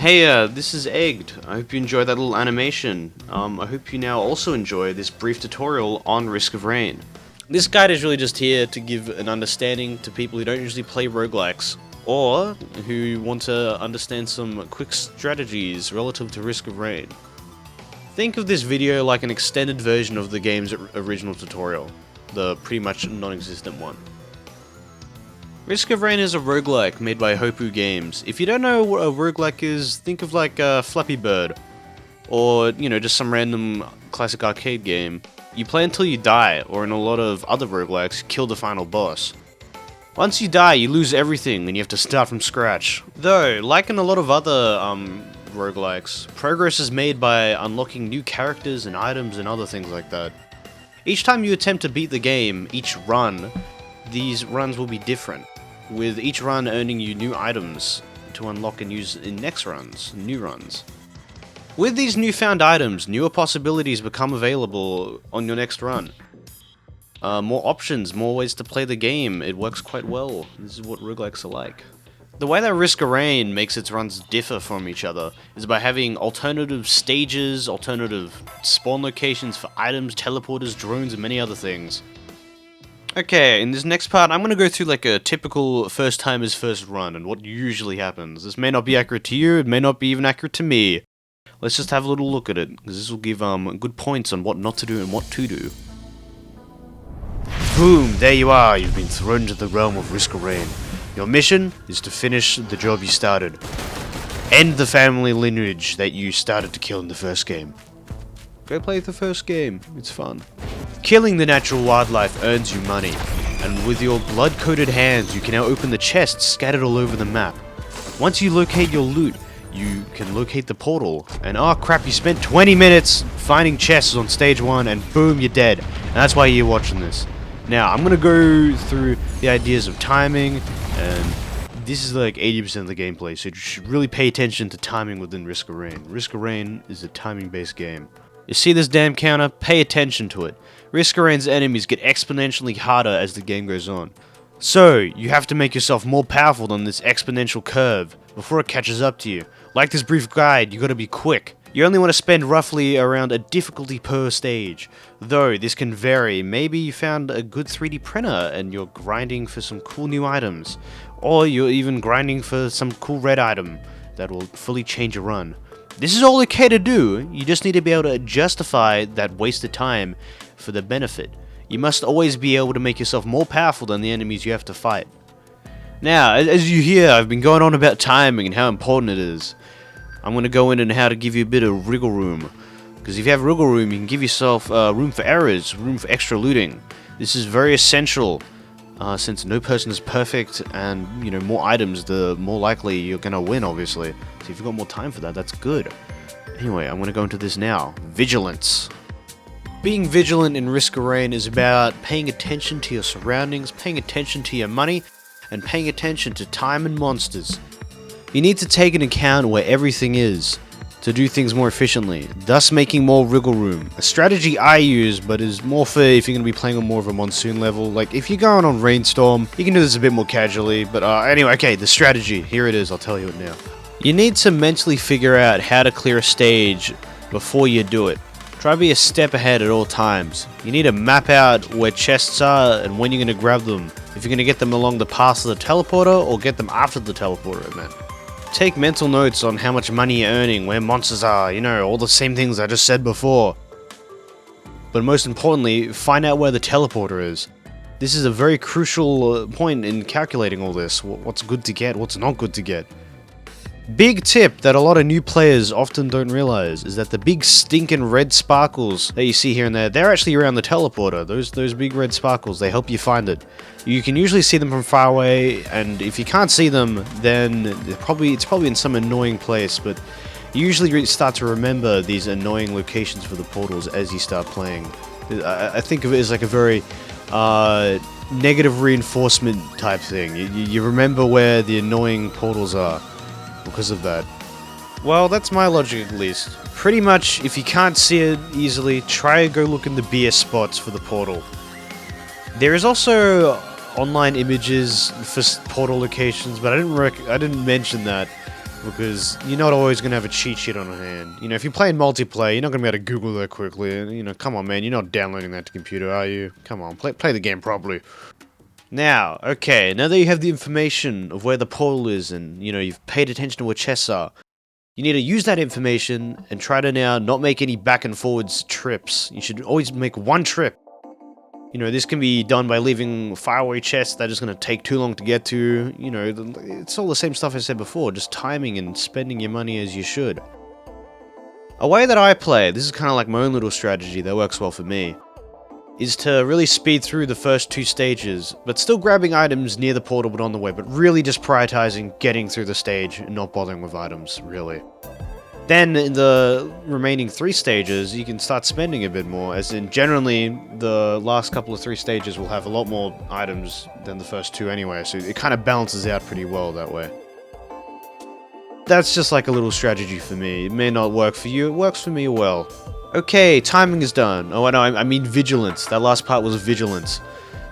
Hey, this is Egged. I hope you enjoyed that little animation. I hope you now also enjoy this brief tutorial on Risk of Rain. This guide is really just here to give an understanding to people who don't usually play roguelikes, or who want to understand some quick strategies relative to Risk of Rain. Think of this video like an extended version of the game's original tutorial, the pretty much non-existent one. Risk of Rain is a roguelike made by Hopu Games. If you don't know what a roguelike is, think of like Flappy Bird, or, you know, just some random classic arcade game. You play until you die, or in a lot of other roguelikes, kill the final boss. Once you die, you lose everything and you have to start from scratch. Though, like in a lot of other roguelikes, progress is made by unlocking new characters and items and other things like that. Each time you attempt to beat the game, each run, these runs will be different, with each run earning you new items to unlock and use in next runs, new runs. With these newfound items, newer possibilities become available on your next run. More options, more ways to play the game, it works quite well. This is what roguelikes are like. The way that Risk of Rain makes its runs differ from each other is by having alternative stages, alternative spawn locations for items, teleporters, drones, and many other things. Okay, in this next part, I'm going to go through like a typical first timer's first run and what usually happens. This may not be accurate to you, it may not be even accurate to me. Let's just have a little look at it, because this will give good points on what not to do and what to do. Boom, there you are, you've been thrown into the realm of Risk of Rain. Your mission is to finish the job you started. End the family lineage that you started to kill in the first game. Go play the first game, it's fun. Killing the natural wildlife earns you money, and with your blood-coated hands you can now open the chests scattered all over the map. Once you locate your loot, you can locate the portal, and oh crap, you spent 20 minutes finding chests on stage 1 and boom, you're dead. And that's why you're watching this. Now, I'm gonna go through the ideas of timing, and this is like 80% of the gameplay, so you should really pay attention to timing within Risk of Rain. Risk of Rain is a timing-based game. You see this damn counter? Pay attention to it. Risk of Rain's enemies get exponentially harder as the game goes on. So, you have to make yourself more powerful than this exponential curve before it catches up to you. Like this brief guide, you gotta be quick. You only want to spend roughly around a difficulty per stage, though this can vary. Maybe you found a good 3D printer and you're grinding for some cool new items, or you're even grinding for some cool red item that will fully change your run. This is all okay to do, you just need to be able to justify that wasted time for the benefit. You must always be able to make yourself more powerful than the enemies you have to fight. Now, as you hear, I've been going on about timing and how important it is. I'm going to go in and how to give you a bit of wriggle room. Because if you have wriggle room, you can give yourself room for errors, room for extra looting. This is very essential, since no person is perfect, and, you know, more items, the more likely you're going to win, obviously. So if you've got more time for that, that's good. Anyway, I'm going to go into this now. Vigilance. Being vigilant in Risk of Rain is about paying attention to your surroundings, paying attention to your money, and paying attention to time and monsters. You need to take into account where everything is to do things more efficiently, thus making more wriggle room. A strategy I use, but is more for if you're going to be playing on more of a monsoon level. Like, if you're going on Rainstorm, you can do this a bit more casually, but anyway, okay, the strategy, here it is, I'll tell you it now. You need to mentally figure out how to clear a stage before you do it. Try to be a step ahead at all times. You need to map out where chests are and when you're going to grab them. If you're going to get them along the path of the teleporter or get them after the teleporter, man. Take mental notes on how much money you're earning, where monsters are, you know, all the same things I just said before. But most importantly, find out where the teleporter is. This is a very crucial point in calculating all this. What's good to get, what's not good to get. Big tip that a lot of new players often don't realize is that the big stinking red sparkles that you see here and there, they're actually around the teleporter. Those big red sparkles, they help you find it. You can usually see them from far away, and if you can't see them, then it's probably in some annoying place, but you usually start to remember these annoying locations for the portals as you start playing. I think of it as like a very negative reinforcement type thing. You remember where the annoying portals are because of that. Well, that's my logic at least. Pretty much, if you can't see it easily, try to go look in the BS spots for the portal. There is also online images for portal locations, but I didn't mention that. because you're not always going to have a cheat sheet on hand. You know, if you're playing multiplayer, you're not going to be able to Google that quickly. And, you know, come on, man, you're not downloading that to computer, are you? Come on, play the game properly. Now, okay, now that you have the information of where the portal is and, you know, you've paid attention to where chests are, you need to use that information and try to now not make any back and forwards trips. You should always make one trip. You know, this can be done by leaving faraway chests that is going to take too long to get to. You know, it's all the same stuff I said before, just timing and spending your money as you should. A way that I play, this is kind of like my own little strategy that works well for me, is to really speed through the first 2 stages, but still grabbing items near the portal but on the way, but really just prioritizing getting through the stage and not bothering with items, really. Then, in the remaining 3 stages, you can start spending a bit more, as in, generally, the last couple of 3 stages will have a lot more items than the first 2 anyway, so it kind of balances out pretty well that way. That's just like a little strategy for me. It may not work for you, it works for me well. Okay, timing is done. Oh, no, I mean Vigilance. That last part was Vigilance.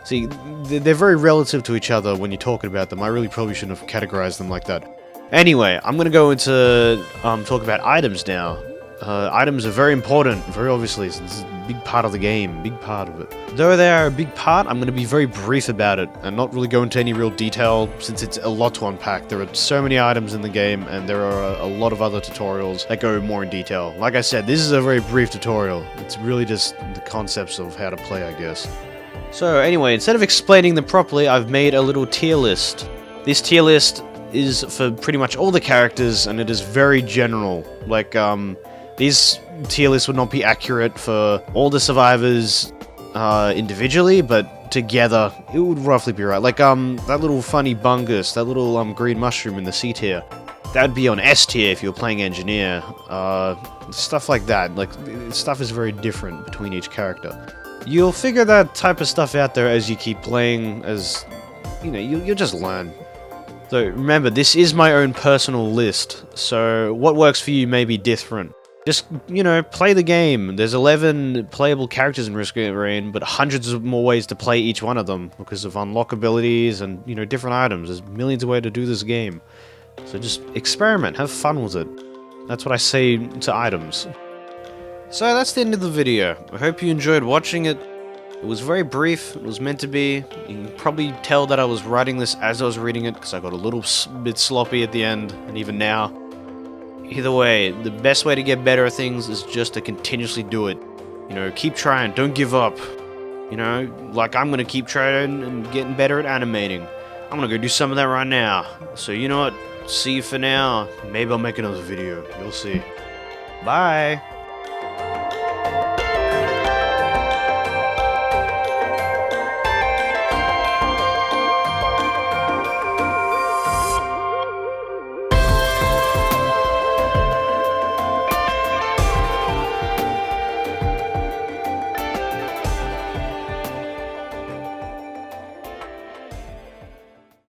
See, they're very relative to each other when you're talking about them. I really probably shouldn't have categorized them like that. Anyway, I'm gonna go into talk about items now. Items are very important, very obviously, since this is a big part of the game, big part of it. Though they are a big part, I'm gonna be very brief about it, and not really go into any real detail, since it's a lot to unpack. There are so many items in the game, and there are a lot of other tutorials that go more in detail. Like I said, this is a very brief tutorial. It's really just the concepts of how to play, I guess. So anyway, instead of explaining them properly, I've made a little tier list. This tier list is for pretty much all the characters, and it is very general. Like, these tier lists would not be accurate for all the survivors individually, but together, it would roughly be right. Like, that little funny bungus, that little green mushroom in the C tier, that would be on S tier if you were playing engineer. Stuff like that. Like, stuff is very different between each character. You'll figure that type of stuff out there as you keep playing, as, you know, you'll just learn. So remember, this is my own personal list, so what works for you may be different. Just, you know, play the game. There's 11 playable characters in Risk Rain, but hundreds of more ways to play each one of them because of unlock abilities and, you know, different items. There's millions of ways to do this game. So just experiment, have fun with it. That's what I say to items. So that's the end of the video. I hope you enjoyed watching it. It was very brief, it was meant to be. You can probably tell that I was writing this as I was reading it, because I got a little bit sloppy at the end, and even now. Either way, the best way to get better at things is just to continuously do it. You know, keep trying, don't give up. You know, like I'm gonna keep trying and getting better at animating. I'm gonna go do some of that right now. So you know what, see you for now. Maybe I'll make another video, you'll see. Bye!